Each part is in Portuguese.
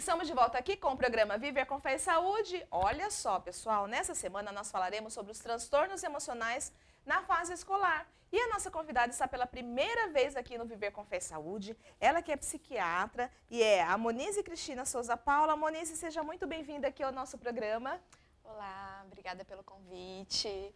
Estamos de volta aqui com o programa Viver com Fé e Saúde. Olha só, pessoal, nessa semana nós falaremos sobre os transtornos emocionais na fase escolar. E a nossa convidada está pela primeira vez aqui no Viver com Fé e Saúde. Ela que é psiquiatra e é a Monize Cristina Souza Paula. Monize, seja muito bem-vinda aqui ao nosso programa. Olá, obrigada pelo convite.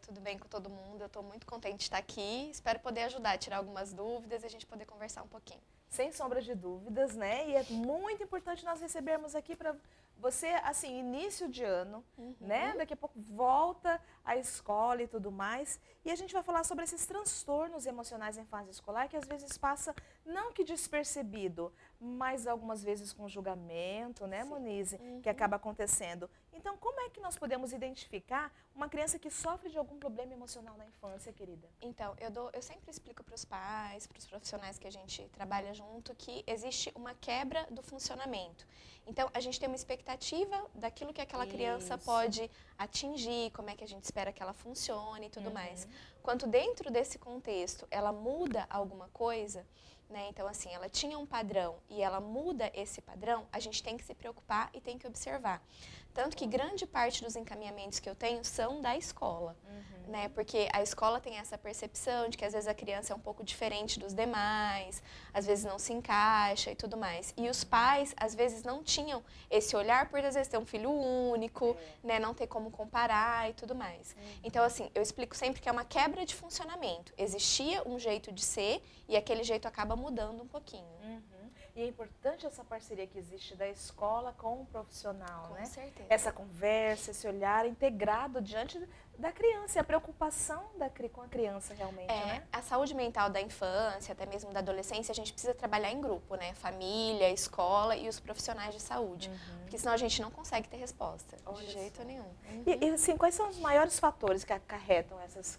Tudo bem com todo mundo? Eu estou muito contente de estar aqui. Espero poder ajudar a tirar algumas dúvidas e a gente poder conversar um pouquinho. Sem sombra de dúvidas, né? E é muito importante nós recebermos aqui para você, assim, início de ano, né? Daqui a pouco volta à escola e tudo mais. E a gente vai falar sobre esses transtornos emocionais em fase escolar, que às vezes passa, não que despercebido, mas algumas vezes com julgamento, né, Monize? Que acaba acontecendo. Então, como é que nós podemos identificar uma criança que sofre de algum problema emocional na infância, querida? Então, eu sempre explico para os pais, para os profissionais que a gente trabalha junto, que existe uma quebra do funcionamento. Então, a gente tem uma expectativa daquilo que aquela criança pode atingir, como é que a gente espera que ela funcione e tudo mais. Quanto dentro desse contexto ela muda alguma coisa, né? Então, assim, ela tinha um padrão e ela muda esse padrão, a gente tem que se preocupar e tem que observar. Tanto que grande parte dos encaminhamentos que eu tenho são da escola, né? Porque a escola tem essa percepção de que às vezes a criança é um pouco diferente dos demais, às vezes não se encaixa e tudo mais. E os pais, às vezes, não tinham esse olhar por, às vezes, ter um filho único, né? Não ter como comparar e tudo mais. Então, assim, eu explico sempre que é uma quebra de funcionamento. Existia um jeito de ser e aquele jeito acaba mudando um pouquinho. E é importante essa parceria que existe da escola com o profissional, né? Com certeza. Essa conversa, esse olhar integrado diante da criança, e a preocupação com a criança realmente, né? A saúde mental da infância, até mesmo da adolescência, a gente precisa trabalhar em grupo, né? Família, escola e os profissionais de saúde. Porque senão a gente não consegue ter resposta, de jeito nenhum. E assim, quais são os maiores fatores que acarretam essas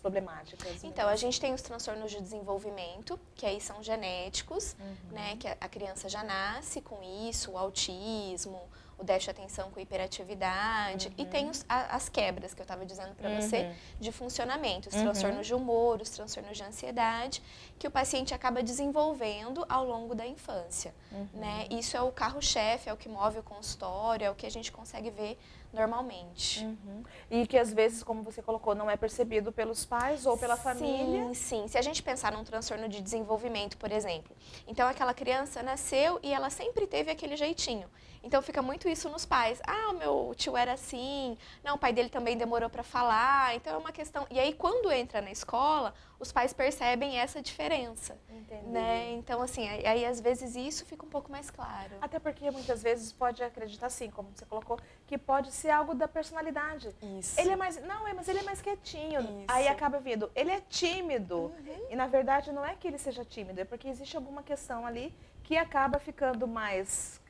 problemáticas? Então, a gente tem os transtornos de desenvolvimento, que aí são genéticos, né? Que a criança já nasce com isso, o autismo, o déficit de atenção com hiperatividade, e tem as quebras que eu estava dizendo para você, de funcionamento, os transtornos de humor, os transtornos de ansiedade, que o paciente acaba desenvolvendo ao longo da infância, né? Isso é o carro-chefe, é o que move o consultório, é o que a gente consegue ver normalmente. E que às vezes, como você colocou, não é percebido pelos pais ou pela família? Sim. Se a gente pensar num transtorno de desenvolvimento, por exemplo, então aquela criança nasceu e ela sempre teve aquele jeitinho. Então fica muito isso nos pais. Ah, o meu tio era assim, não, o pai dele também demorou para falar, então é uma questão... E aí quando entra na escola, os pais percebem essa diferença. Entendi. Né? Então assim, aí às vezes isso fica um pouco mais claro. Até porque muitas vezes pode acreditar assim, como você colocou, que pode ser algo da personalidade. Isso. Ele é mais... Não, mas ele é mais quietinho. Isso. Aí acaba vindo, ele é tímido. E na verdade não é que ele seja tímido, é porque existe alguma questão ali que acaba ficando mais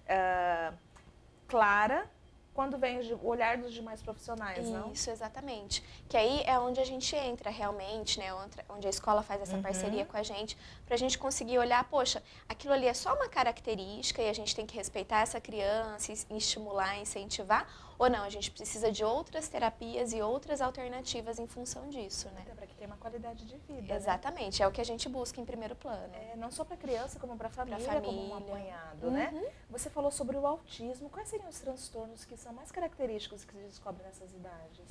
clara quando vem o olhar dos demais profissionais, não? Isso, exatamente. Que aí é onde a gente entra realmente, né? Onde a escola faz essa parceria com a gente, para a gente conseguir olhar, poxa, aquilo ali é só uma característica e a gente tem que respeitar essa criança, estimular, incentivar, ou não, a gente precisa de outras terapias e outras alternativas em função disso, né? Até para que tenha uma qualidade de vida. Exatamente, né? É o que a gente busca em primeiro plano. Não só para a criança, como para a família, como um apanhado, né? Você falou sobre o autismo. Quais seriam os transtornos que são mais característicos que se descobrem nessas idades?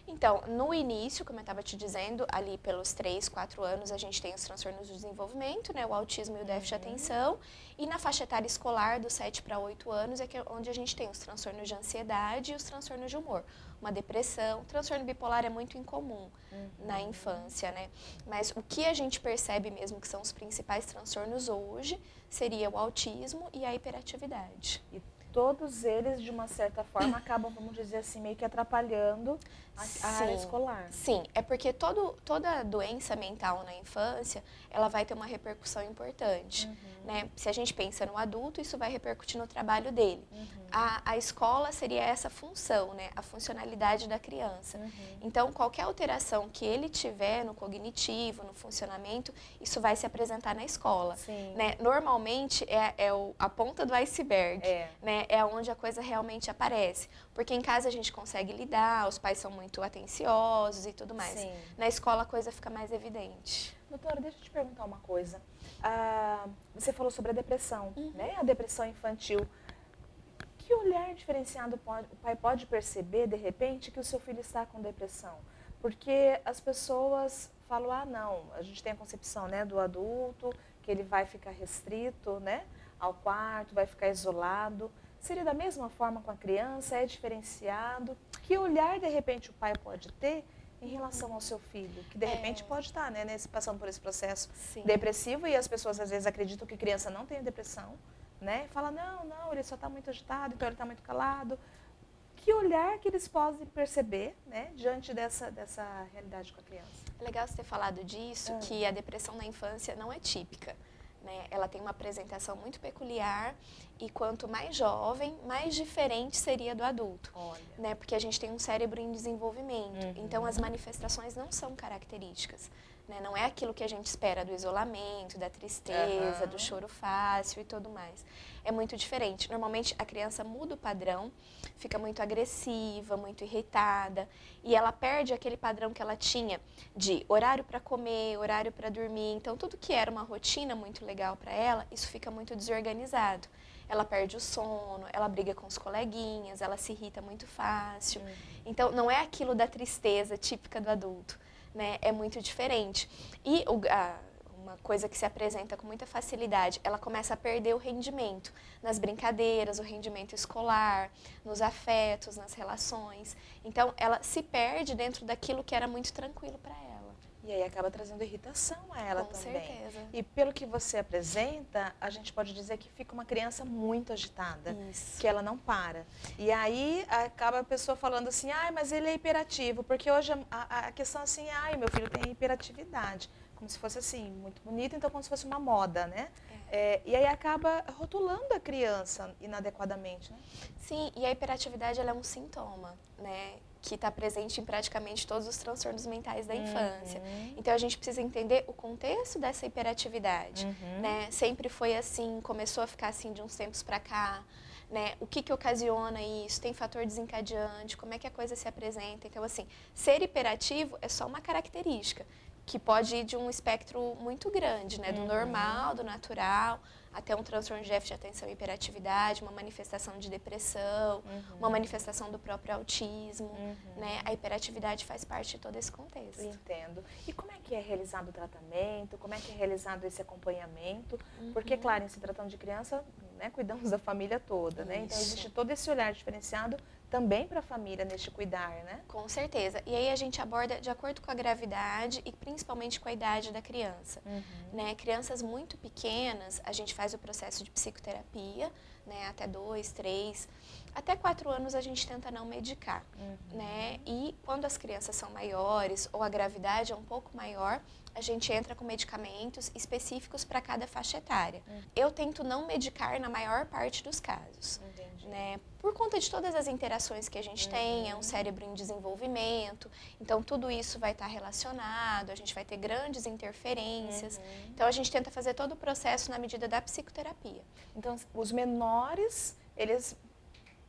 Então, no início, como eu estava te dizendo, ali pelos 3, 4 anos, a gente tem os transtornos do desenvolvimento, né, o autismo e o déficit de atenção. E na faixa etária escolar, dos 7 para 8 anos, é onde a gente tem os transtornos de ansiedade e os transtornos de humor. Uma depressão, transtorno bipolar é muito incomum na infância, né? Mas o que a gente percebe mesmo que são os principais transtornos hoje seria o autismo e a hiperatividade. E todos eles, de uma certa forma, acabam, vamos dizer assim, meio que atrapalhando a área escolar. Sim, é porque toda doença mental na infância, ela vai ter uma repercussão importante, né? Se a gente pensa no adulto, isso vai repercutir no trabalho dele. A escola seria essa função, né? A funcionalidade da criança. Então, qualquer alteração que ele tiver no cognitivo, no funcionamento, isso vai se apresentar na escola, né? Normalmente, a ponta do iceberg, né? né, é onde a coisa realmente aparece. Porque em casa a gente consegue lidar, os pais são muito atenciosos e tudo mais. Sim. Na escola a coisa fica mais evidente. Doutora, deixa eu te perguntar uma coisa. Você falou sobre a depressão, né? A depressão infantil. Que olhar diferenciado o pai pode perceber, de repente, que o seu filho está com depressão? Porque as pessoas falam, não, a gente tem a concepção, né, do adulto, que ele vai ficar restrito, né, ao quarto, vai ficar isolado. Seria da mesma forma com a criança? É diferenciado? Que olhar, de repente, o pai pode ter em relação ao seu filho? Que, de repente, pode estar, né, passando por esse processo depressivo, e as pessoas, às vezes, acreditam que criança não tem depressão, né? Fala, não, ele só está muito agitado, então ele está muito calado. Que olhar que eles podem perceber, né, diante dessa realidade com a criança? É legal você ter falado disso, que a depressão na infância não é típica, né? Ela tem uma apresentação muito peculiar e quanto mais jovem, mais diferente seria do adulto. Olha. Né? Porque a gente tem um cérebro em desenvolvimento, então as manifestações não são características. Né? Não é aquilo que a gente espera do isolamento, da tristeza, do choro fácil e tudo mais. É muito diferente. Normalmente a criança muda o padrão, fica muito agressiva, muito irritada e ela perde aquele padrão que ela tinha de horário para comer, horário para dormir. Então tudo que era uma rotina muito legal para ela, isso fica muito desorganizado. Ela perde o sono, ela briga com os coleguinhas, ela se irrita muito fácil. Então não é aquilo da tristeza típica do adulto. Né, é muito diferente. E uma coisa que se apresenta com muita facilidade, ela começa a perder o rendimento nas brincadeiras, o rendimento escolar, nos afetos, nas relações. Então, ela se perde dentro daquilo que era muito tranquilo para ela. E aí acaba trazendo irritação a ela também. Com certeza. E pelo que você apresenta, a gente pode dizer que fica uma criança muito agitada. Isso. Que ela não para. E aí acaba a pessoa falando assim, mas ele é hiperativo. Porque hoje a questão assim, meu filho tem hiperatividade. Como se fosse assim, muito bonito, então como se fosse uma moda, né? E aí acaba rotulando a criança inadequadamente, né? Sim, e a hiperatividade ela é um sintoma, né? Que está presente em praticamente todos os transtornos mentais da infância. Então, a gente precisa entender o contexto dessa hiperatividade, né? Sempre foi assim, começou a ficar assim de uns tempos para cá, né? O que ocasiona isso? Tem fator desencadeante? Como é que a coisa se apresenta? Então, assim, ser hiperativo é só uma característica, que pode ir de um espectro muito grande, né? Do normal, do natural, até um transtorno de déficit de atenção e hiperatividade, uma manifestação de depressão, uma manifestação do próprio autismo, né? A hiperatividade faz parte de todo esse contexto. Entendo. E como é que é realizado o tratamento? Como é que é realizado esse acompanhamento? Porque, claro, em se tratando de criança, né, cuidamos da família toda, né? Então, existe todo esse olhar diferenciado também para a família neste cuidar, né? Com certeza. E aí a gente aborda de acordo com a gravidade e principalmente com a idade da criança. Né? Crianças muito pequenas, a gente faz o processo de psicoterapia, né? Até 2, 3, até 4 anos a gente tenta não medicar. Né? E quando as crianças são maiores ou a gravidade é um pouco maior, a gente entra com medicamentos específicos para cada faixa etária. Eu tento não medicar na maior parte dos casos. Né? Por conta de todas as interações que a gente tem, é um cérebro em desenvolvimento, então tudo isso vai estar relacionado, a gente vai ter grandes interferências. Então a gente tenta fazer todo o processo na medida da psicoterapia. Então os menores, eles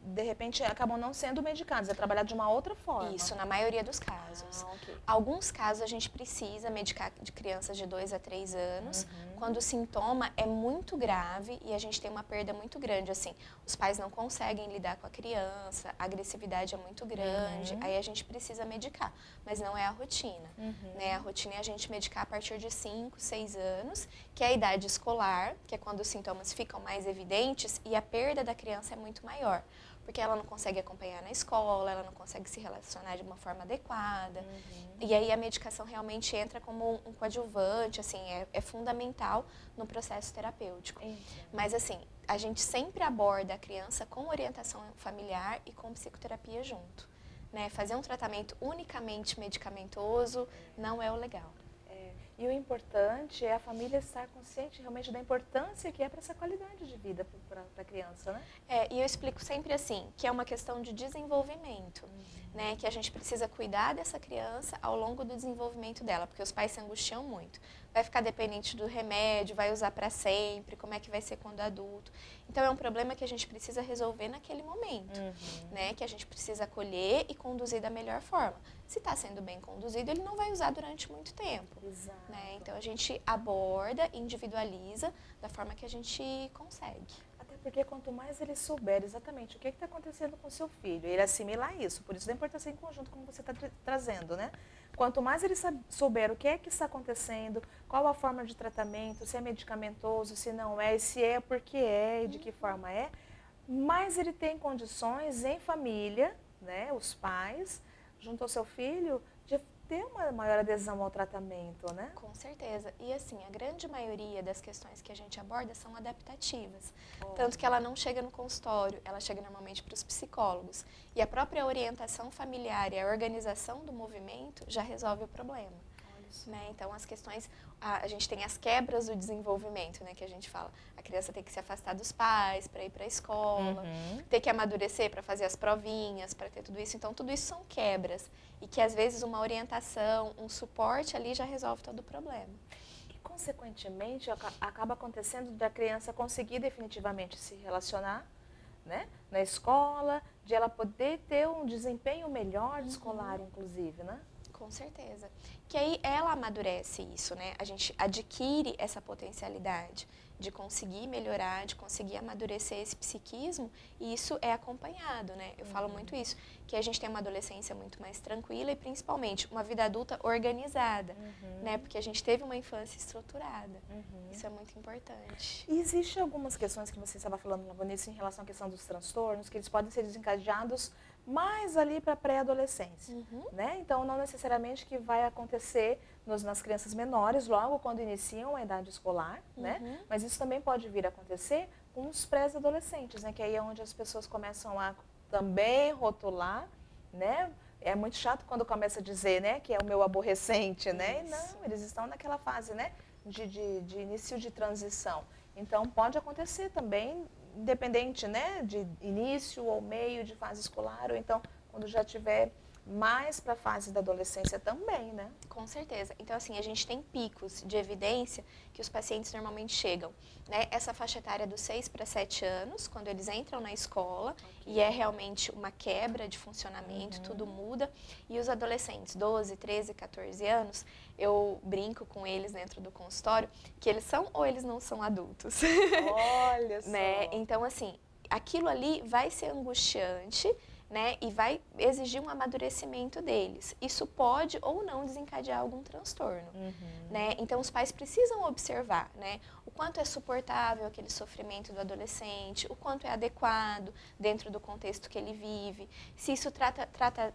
de repente acabam não sendo medicados, é trabalhado de uma outra forma. Isso, na maioria dos casos. Okay. Alguns casos a gente precisa medicar de crianças de 2 a 3 anos, quando o sintoma é muito grave e a gente tem uma perda muito grande, assim, os pais não conseguem lidar com a criança, a agressividade é muito grande, aí a gente precisa medicar, mas não é a rotina. Né? A rotina é a gente medicar a partir de 5, 6 anos, que é a idade escolar, que é quando os sintomas ficam mais evidentes e a perda da criança é muito maior. Porque ela não consegue acompanhar na escola, ela não consegue se relacionar de uma forma adequada. E aí a medicação realmente entra como um coadjuvante, assim, é fundamental no processo terapêutico. Mas assim, a gente sempre aborda a criança com orientação familiar e com psicoterapia junto. Né? Fazer um tratamento unicamente medicamentoso não é o legal. E o importante é a família estar consciente realmente da importância que é para essa qualidade de vida para a criança, né? E eu explico sempre assim, que é uma questão de desenvolvimento, né? Que a gente precisa cuidar dessa criança ao longo do desenvolvimento dela, porque os pais se angustiam muito. Vai ficar dependente do remédio, vai usar para sempre, como é que vai ser quando adulto. Então é um problema que a gente precisa resolver naquele momento, né? Que a gente precisa acolher e conduzir da melhor forma. Se está sendo bem conduzido, ele não vai usar durante muito tempo. Exato. Né? Então a gente aborda, individualiza da forma que a gente consegue. Até porque quanto mais ele souber exatamente o que está acontecendo com o seu filho, ele assimilar isso, por isso da importância em conjunto, como você está trazendo, né? Quanto mais ele souber o que é que está acontecendo, qual a forma de tratamento, se é medicamentoso, se não é, se é, por que é e de que forma é, mais ele tem condições em família, né, os pais, junto ao seu filho, de ter uma maior adesão ao tratamento, né? Com certeza. E assim, a grande maioria das questões que a gente aborda são adaptativas. Tanto que ela não chega no consultório, ela chega normalmente para os psicólogos. E a própria orientação familiar e a organização do movimento já resolve o problema. Né? Então, as questões, a gente tem as quebras do desenvolvimento, né, que a gente fala. A criança tem que se afastar dos pais para ir para a escola, tem que amadurecer para fazer as provinhas, para ter tudo isso. Então, tudo isso são quebras. E que, às vezes, uma orientação, um suporte ali já resolve todo o problema. E, consequentemente, acaba acontecendo da criança conseguir definitivamente se relacionar, né, na escola, de ela poder ter um desempenho melhor escolar, inclusive, né? Com certeza. Que aí ela amadurece isso, né? A gente adquire essa potencialidade de conseguir melhorar, de conseguir amadurecer esse psiquismo, e isso é acompanhado, né? Eu falo muito isso, que a gente tem uma adolescência muito mais tranquila e principalmente uma vida adulta organizada, né? Porque a gente teve uma infância estruturada. Isso é muito importante. E existe algumas questões que você estava falando, Vanessa, em relação à questão dos transtornos, que eles podem ser desencadeados mais ali para a pré-adolescência, né? Então, não necessariamente que vai acontecer nas crianças menores, logo quando iniciam a idade escolar, né? Mas isso também pode vir a acontecer com os pré-adolescentes, né? Que aí é onde as pessoas começam a também rotular, né? É muito chato quando começa a dizer, né, que é o meu aborrecente, né? E não, eles estão naquela fase, né, de início de transição. Então, pode acontecer também, independente, né, de início ou meio de fase escolar, ou então quando já tiver mais para a fase da adolescência também, né? Com certeza. Então, assim, a gente tem picos de evidência que os pacientes normalmente chegam, né? Essa faixa etária dos 6 para 7 anos, quando eles entram na escola, e é realmente uma quebra de funcionamento, tudo muda. E os adolescentes, 12, 13, 14 anos, eu brinco com eles dentro do consultório, que eles são ou eles não são adultos. Olha só! Né? Então, assim, aquilo ali vai ser angustiante, né, e vai exigir um amadurecimento deles. Isso pode ou não desencadear algum transtorno, né? Então os pais precisam observar, né, o quanto é suportável aquele sofrimento do adolescente, o quanto é adequado dentro do contexto que ele vive, se isso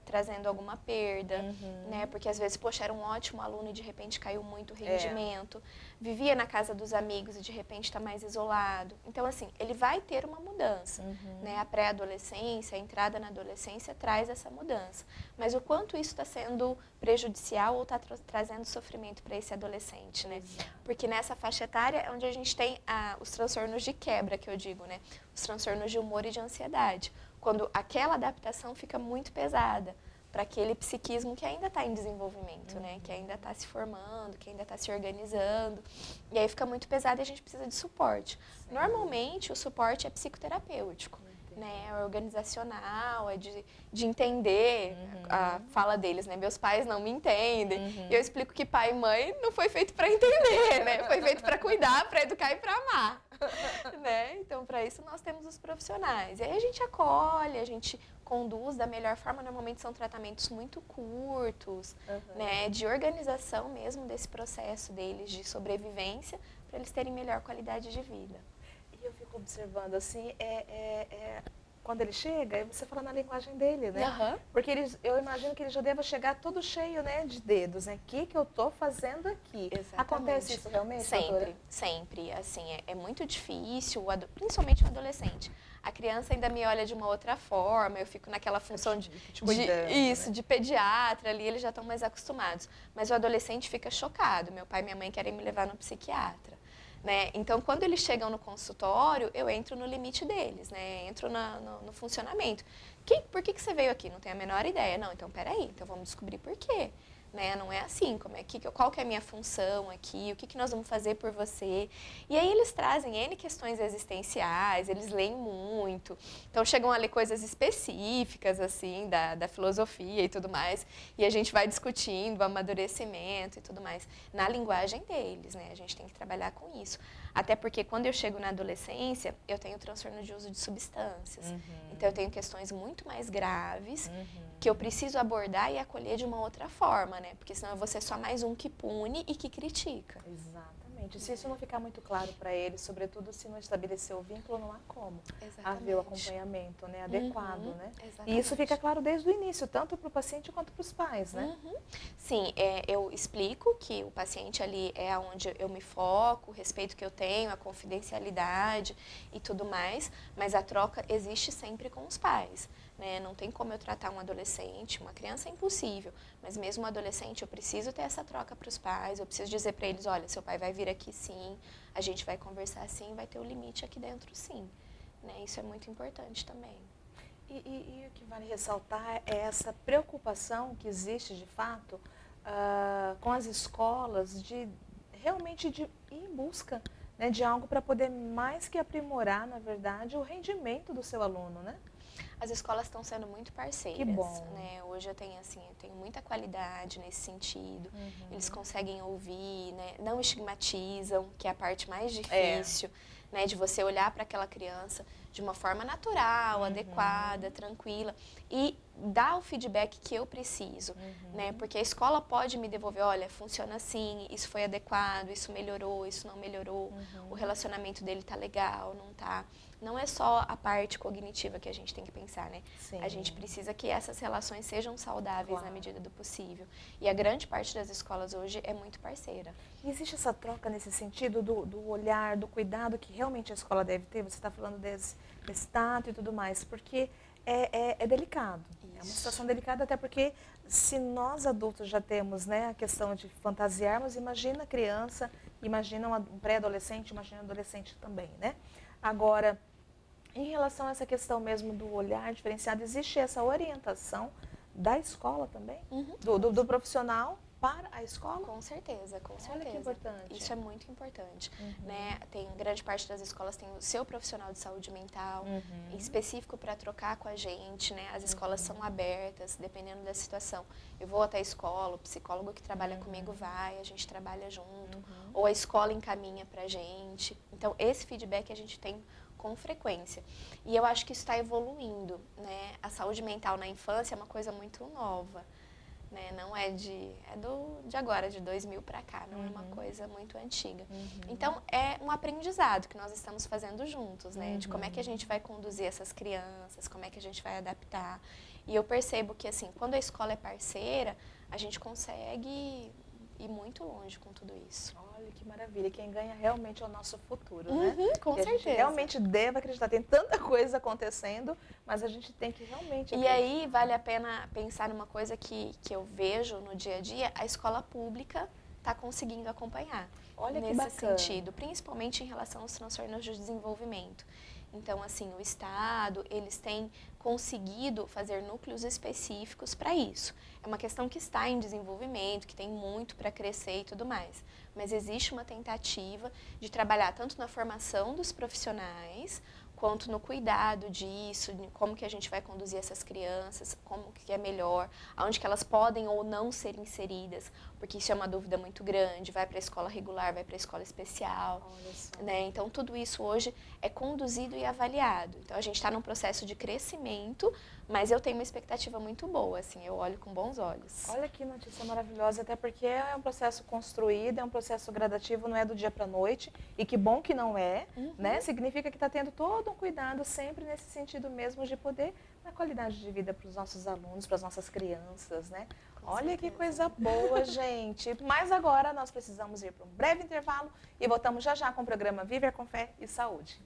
trazendo alguma perda, né? Porque às vezes, poxa, era um ótimo aluno e de repente caiu muito o rendimento, vivia na casa dos amigos e de repente está mais isolado. Então, assim, ele vai ter uma mudança, né? A pré-adolescência, a entrada na adolescência traz essa mudança. Mas o quanto isso está sendo prejudicial ou está trazendo sofrimento para esse adolescente, né? Porque nessa faixa etária é onde a gente tem os transtornos de quebra, que eu digo, né? Os transtornos de humor e de ansiedade. Quando aquela adaptação fica muito pesada para aquele psiquismo que ainda está em desenvolvimento, né? Que ainda está se formando, que ainda está se organizando. E aí fica muito pesado e a gente precisa de suporte. Normalmente, o suporte é psicoterapêutico, né? É organizacional, é de entender a fala deles, né? Meus pais não me entendem. E eu explico que pai e mãe não foi feito para entender, né? Foi feito para cuidar, para educar e para amar. Né? Então, para isso, nós temos os profissionais. E aí a gente acolhe, a gente conduz da melhor forma. Normalmente são tratamentos muito curtos, né? De organização mesmo desse processo deles de sobrevivência, para eles terem melhor qualidade de vida. E eu fico observando, assim, quando ele chega, aí você fala na linguagem dele, né? Aham. Porque eu imagino que ele já deva chegar todo cheio, né, de dedos, né? O que eu tô fazendo aqui? Exatamente. Acontece isso realmente, doutora? Sempre, sempre. Assim, é muito difícil, principalmente o adolescente. A criança ainda me olha de uma outra forma, eu fico naquela função Cuidando, de pediatra ali, eles já estão mais acostumados. Mas o adolescente fica chocado. Meu pai e minha mãe querem me levar no psiquiatra. Né? Então, quando eles chegam no consultório, eu entro no limite deles, né? Entro no funcionamento. Por que você veio aqui? Não tenho a menor ideia. Não, então peraí, então vamos descobrir por quê. Né? Não é assim, qual que é a minha função aqui, o que nós vamos fazer por você. E aí eles trazem N questões existenciais, eles leem muito, então chegam a ler coisas específicas, assim, da filosofia e tudo mais, e a gente vai discutindo o amadurecimento e tudo mais, na linguagem deles, né? A gente tem que trabalhar com isso. Até porque quando eu chego na adolescência, eu tenho transtorno de uso de substâncias. Então eu tenho questões muito mais graves que eu preciso abordar e acolher de uma outra forma, né? Porque senão eu vou ser só mais um que pune e que critica. Exatamente. Se isso não ficar muito claro para ele, sobretudo se não estabelecer o vínculo, não há como Exatamente. haver o acompanhamento, né, adequado, né? Exatamente. E isso fica claro desde o início, tanto para o paciente quanto para os pais, né? Sim, eu explico que o paciente ali é onde eu me foco, o respeito que eu tenho, a confidencialidade e tudo mais, mas a troca existe sempre com os pais. Né? Não tem como eu tratar um adolescente, uma criança é impossível, mas mesmo um adolescente eu preciso ter essa troca para os pais, eu preciso dizer para eles, olha, seu pai vai vir aqui sim, a gente vai conversar sim, vai ter o limite aqui dentro sim. Né? Isso é muito importante também. E o que vale ressaltar é essa preocupação que existe de fato com as escolas de realmente de ir em busca, né, de algo para poder mais que aprimorar, na verdade, o rendimento do seu aluno, né? As escolas estão sendo muito parceiras. Que bom. Né? Hoje eu tenho muita qualidade nesse sentido. Eles conseguem ouvir, né? Não estigmatizam, que é a parte mais difícil, né? De você olhar para aquela criança de uma forma natural, adequada, tranquila e dar o feedback que eu preciso, né? Porque a escola pode me devolver, olha, funciona assim, isso foi adequado, isso melhorou, isso não melhorou, o relacionamento dele tá legal, não tá. Não é só a parte cognitiva que a gente tem que pensar, né? Sim. A gente precisa que essas relações sejam saudáveis na medida do possível. E a grande parte das escolas hoje é muito parceira. E existe essa troca nesse sentido do olhar, do cuidado que realmente a escola deve ter? Você está falando desse tato e tudo mais, porque é delicado. Isso. É uma situação delicada, até porque se nós adultos já temos, né, a questão de fantasiarmos, imagina a criança, imagina um pré-adolescente, imagina um adolescente também, né? Agora, em relação a essa questão mesmo do olhar diferenciado, existe essa orientação da escola também? Do profissional para a escola? Com certeza, com certeza. Olha que importante. Isso é muito importante. Né? Tem grande parte das escolas tem o seu profissional de saúde mental, específico para trocar com a gente. Né? As escolas são abertas, dependendo da situação. Eu vou até a escola, o psicólogo que trabalha comigo vai, a gente trabalha junto. Ou a escola encaminha para a gente. Então, esse feedback a gente tem com frequência. E eu acho que isso está evoluindo. Né? A saúde mental na infância é uma coisa muito nova. Né? Não é de agora, de 2000 para cá, não é uma coisa muito antiga. Então, é um aprendizado que nós estamos fazendo juntos, né? De como é que a gente vai conduzir essas crianças, como é que a gente vai adaptar. E eu percebo que, assim, quando a escola é parceira, a gente consegue ir muito longe com tudo isso. Olha que maravilha, quem ganha realmente é o nosso futuro, né? Com certeza. A gente realmente deve acreditar, tem tanta coisa acontecendo, mas a gente tem que realmente acreditar. E aí vale a pena pensar numa coisa que eu vejo no dia a dia, a escola pública está conseguindo acompanhar. Olha que nesse bacana. sentido, principalmente em relação aos transtornos de desenvolvimento. Então, assim, o Estado, eles têm conseguido fazer núcleos específicos para isso. É uma questão que está em desenvolvimento, que tem muito para crescer e tudo mais. Mas existe uma tentativa de trabalhar tanto na formação dos profissionais, quanto no cuidado disso, como que a gente vai conduzir essas crianças, como que é melhor, aonde que elas podem ou não ser inseridas, porque isso é uma dúvida muito grande, vai para a escola regular, vai para a escola especial, né? Então tudo isso hoje é conduzido e avaliado. Então a gente está num processo de crescimento Mas eu tenho uma expectativa muito boa, assim, eu olho com bons olhos. Olha que notícia maravilhosa, até porque é um processo construído, é um processo gradativo, não é do dia para a noite, e que bom que não é, né? Significa que está tendo todo um cuidado sempre nesse sentido mesmo de poder dar qualidade de vida para os nossos alunos, para as nossas crianças, né? Olha que coisa boa, gente. Mas agora nós precisamos ir para um breve intervalo e voltamos já já com o programa Viver com Fé e Saúde.